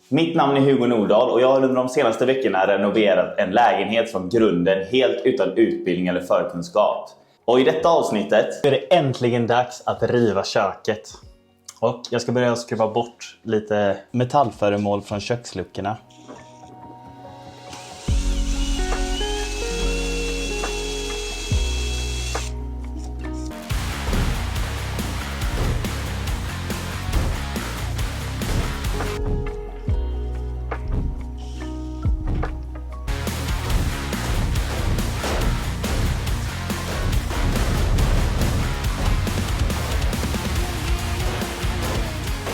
Mitt namn är Hugo Nordahl och jag har under de senaste veckorna renoverat en lägenhet från grunden helt utan utbildning eller förkunskap. Och i detta avsnittet är det äntligen dags att riva köket. Och jag ska börja skruva bort lite metallföremål från köksluckorna.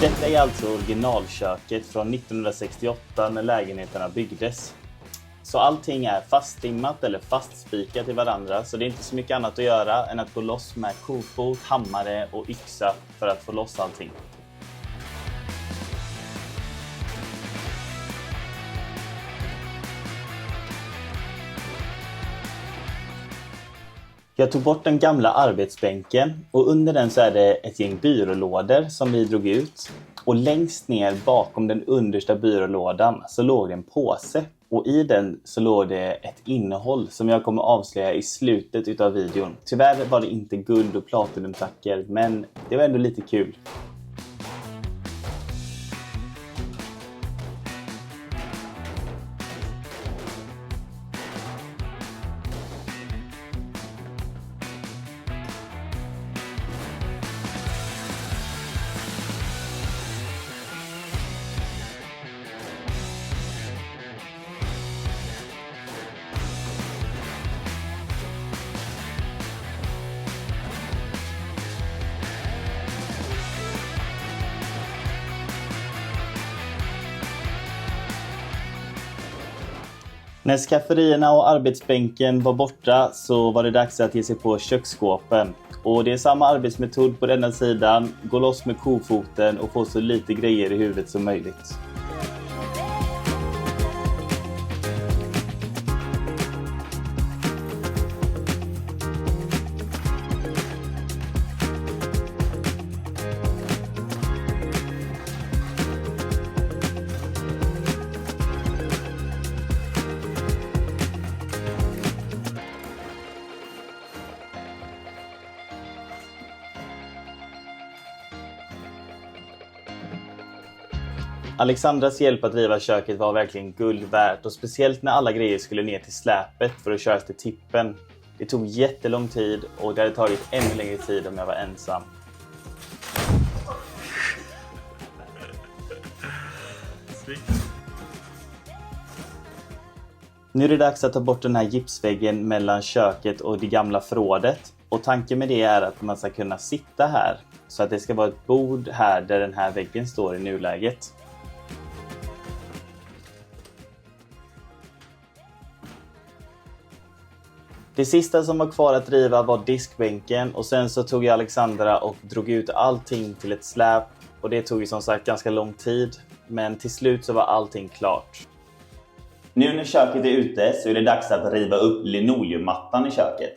Detta är alltså originalköket från 1968 när lägenheterna byggdes. Så allting är fasttimmat eller fastspikat i varandra, så det är inte så mycket annat att göra än att gå loss med kofot, hammare och yxa för att få loss allting. Jag tog bort den gamla arbetsbänken och under den så är det ett gäng byrålådor som vi drog ut. Och längst ner bakom den understa byrålådan så låg det en påse. Och i den så låg det ett innehåll som jag kommer avslöja i slutet utav videon. Tyvärr var det inte guld och platinumtacker, men det var ändå lite kul. När skafferierna och arbetsbänken var borta så var det dags att ge sig på köksskåpen. Och det är samma arbetsmetod på denna sidan, gå loss med kofoten och få så lite grejer i huvudet som möjligt. Alexandras hjälp att riva köket var verkligen guld värt, och speciellt när alla grejer skulle ner till släpet för att köras till tippen. Det tog jättelång tid och det hade tagit ännu längre tid om jag var ensam. Nu är det dags att ta bort den här gipsväggen mellan köket och det gamla förrådet. Och tanken med det är att man ska kunna sitta här, så att det ska vara ett bord här där den här väggen står i nuläget. Det sista som var kvar att riva var diskbänken, och sen så tog jag Alexandra och drog ut allting till ett släp, och det tog ju som sagt ganska lång tid, men till slut så var allting klart. Nu när köket är ute så är det dags att riva upp linoleummattan i köket.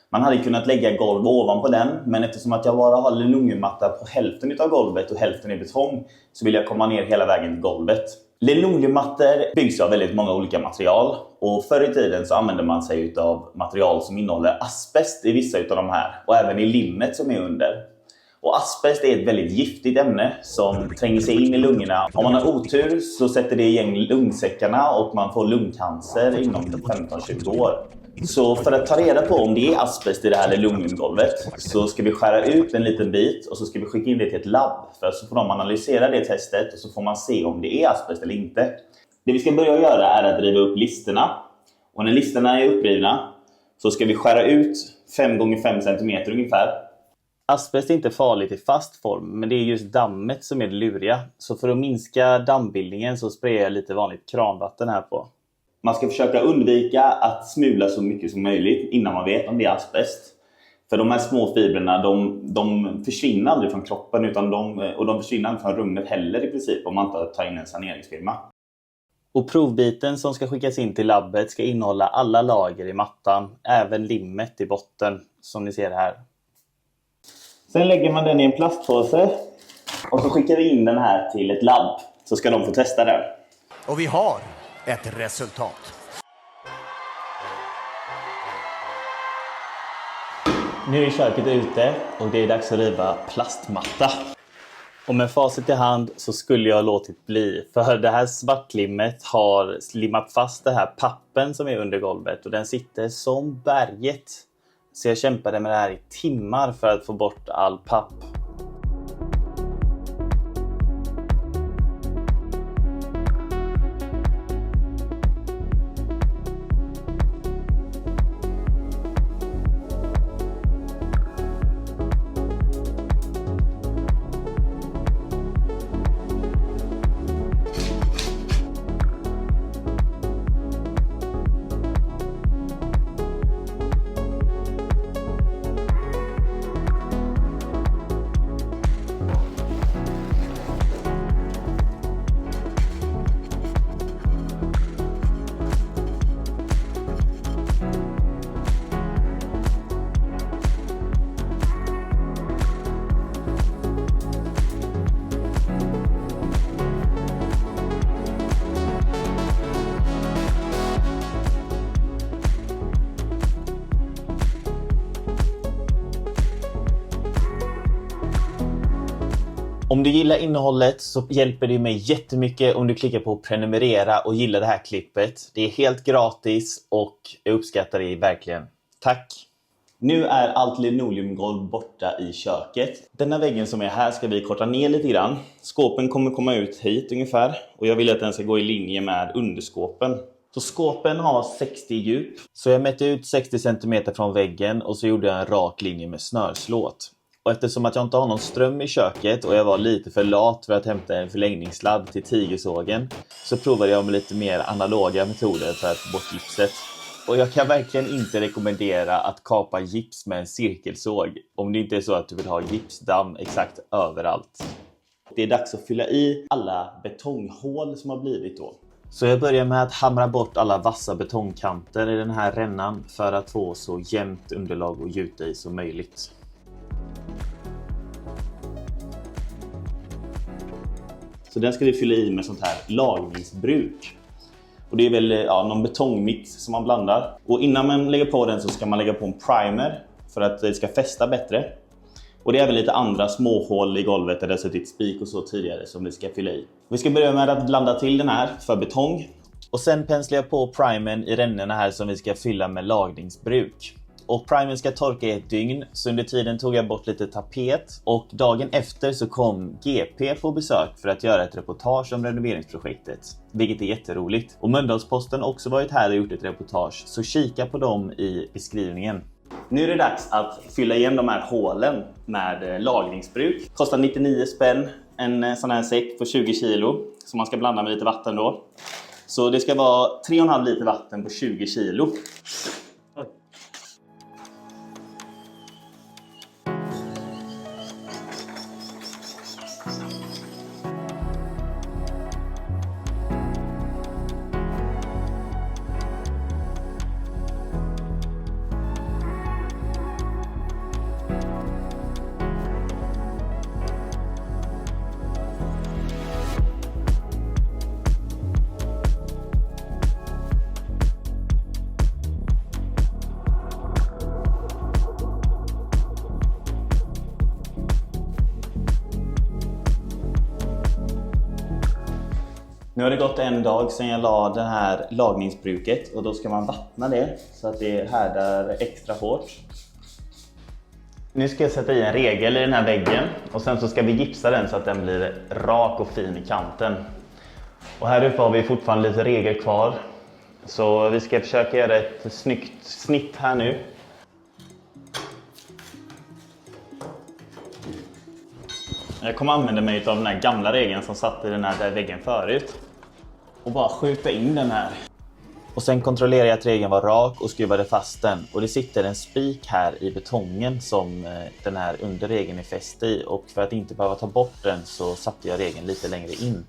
Man hade kunnat lägga golv ovanpå den, men eftersom att jag bara har linoleummatta på hälften av golvet och hälften i betong så vill jag komma ner hela vägen till golvet. Linoleummattor byggs av väldigt många olika material, och förr i tiden så använde man sig av material som innehåller asbest i vissa av de här, och även i limmet som är under. Och asbest är ett väldigt giftigt ämne som tränger sig in i lungorna. Om man har otur så sätter det igen lungsäckarna och man får lungcancer inom 15-20 år. Så för att ta reda på om det är asbest i det här linoleumgolvet så ska vi skära ut en liten bit och så ska vi skicka in det till ett labb. För så får de analysera det testet och så får man se om det är asbest eller inte. Det vi ska börja göra är att riva upp listerna. Och när listerna är upprivna så ska vi skära ut 5 x 5 cm ungefär. Asbest är inte farligt i fast form, men det är just dammet som är det luriga. Så för att minska dammbildningen så sprayar jag lite vanligt kranvatten här på. Man ska försöka undvika att smula så mycket som möjligt innan man vet om det är asbest. För de här små fibrerna, de försvinner aldrig från kroppen, utan de försvinner aldrig från rummet heller i princip om man inte tar in en saneringsfirma. Och provbiten som ska skickas in till labbet ska innehålla alla lager i mattan, även limmet i botten som ni ser här. Sen lägger man den i en plastpåse och så skickar vi in den här till ett labb. Så ska de få testa det. Och vi har ett resultat. Nu är köket ute och det är dags att riva plastmatta. Och med facit i hand så skulle jag låtit bli. För det här svartlimmet har limmat fast det här pappen som är under golvet. Och den sitter som berget. Så jag kämpade med det här i timmar för att få bort all papp. Om du gillar innehållet så hjälper det mig jättemycket om du klickar på prenumerera och gillar det här klippet. Det är helt gratis och jag uppskattar det verkligen. Tack! Nu är allt linoleumgolv borta i köket. Denna väggen som är här ska vi korta ner lite grann. Skåpen kommer komma ut hit ungefär och jag vill att den ska gå i linje med underskåpen. Så skåpen har 60 djup. Så jag mätte ut 60 cm från väggen och så gjorde jag en rak linje med snörslåt. Och eftersom att jag inte har någon ström i köket och jag var lite för lat för att hämta en förlängningssladd till tigersågen så provade jag med lite mer analoga metoder för att få bort gipset. Och jag kan verkligen inte rekommendera att kapa gips med en cirkelsåg om det inte är så att du vill ha gipsdamm exakt överallt. Det är dags att fylla i alla betonghål som har blivit då. Så jag börjar med att hamra bort alla vassa betongkanter i den här rännan för att få så jämnt underlag att gjuta i som möjligt. Så den ska vi fylla i med sånt här lagningsbruk. Och det är väl någon betongmix som man blandar. Och innan man lägger på den så ska man lägga på en primer för att det ska fästa bättre. Och det är även lite andra småhål i golvet där det har suttit spik och så tidigare som vi ska fylla i. Vi ska börja med att blanda till den här för betong. Och sen penslar jag på primern i rännorna här som vi ska fylla med lagningsbruk. Och primern ska torka i ett dygn, så under tiden tog jag bort lite tapet. Och dagen efter så kom GP på besök för att göra ett reportage om renoveringsprojektet. Vilket är jätteroligt. Och Mölndalsposten har också varit här och gjort ett reportage, så kika på dem i beskrivningen. Nu är det dags att fylla igen de här hålen med lagningsbruk. Kostar 99 spänn en sån här säck på 20 kilo som man ska blanda med lite vatten då. Så det ska vara 3,5 liter vatten på 20 kilo. Nu har det gått en dag sedan jag la det här lagningsbruket och då ska man vattna det så att det härdar extra hårt. Nu ska jag sätta i en regel i den här väggen och sen så ska vi gipsa den så att den blir rak och fin i kanten. Och här uppe har vi fortfarande lite regel kvar. Så vi ska försöka göra ett snyggt snitt här nu. Jag kommer använda mig av den här gamla regeln som satt i den här väggen förut. Och bara skjuta in den här. Och sen kontrollerar jag att regeln var rak och skruvade fast den. Och det sitter en spik här i betongen som den här under regeln är fäst i. Och för att inte behöva ta bort den så satte jag regeln lite längre in.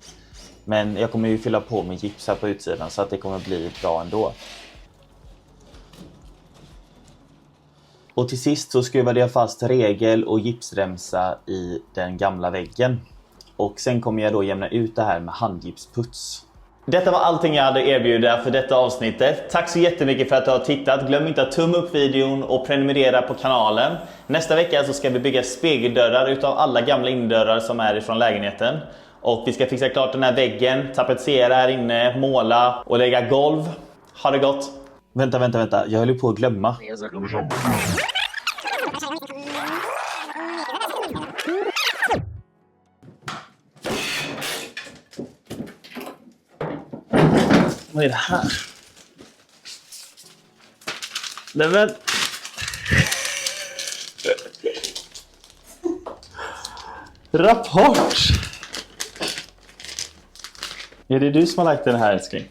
Men jag kommer ju fylla på med gips här på utsidan så att det kommer bli bra ändå. Och till sist så skruvade jag fast regel och gipsremsa i den gamla väggen. Och sen kommer jag då jämna ut det här med handgipsputs. Detta var allting jag hade erbjuda för detta avsnittet. Tack så jättemycket för att du har tittat. Glöm inte att tumma upp videon och prenumerera på kanalen. Nästa vecka så ska vi bygga spegeldörrar utav alla gamla indörrar som är ifrån lägenheten. Och vi ska fixa klart den här väggen, tapetsera här inne, måla och lägga golv. Ha det gott! Vänta. Jag höll på att glömma. Vad är det här? Nej men... Rapport! Är det du som har lagt den här, älskling?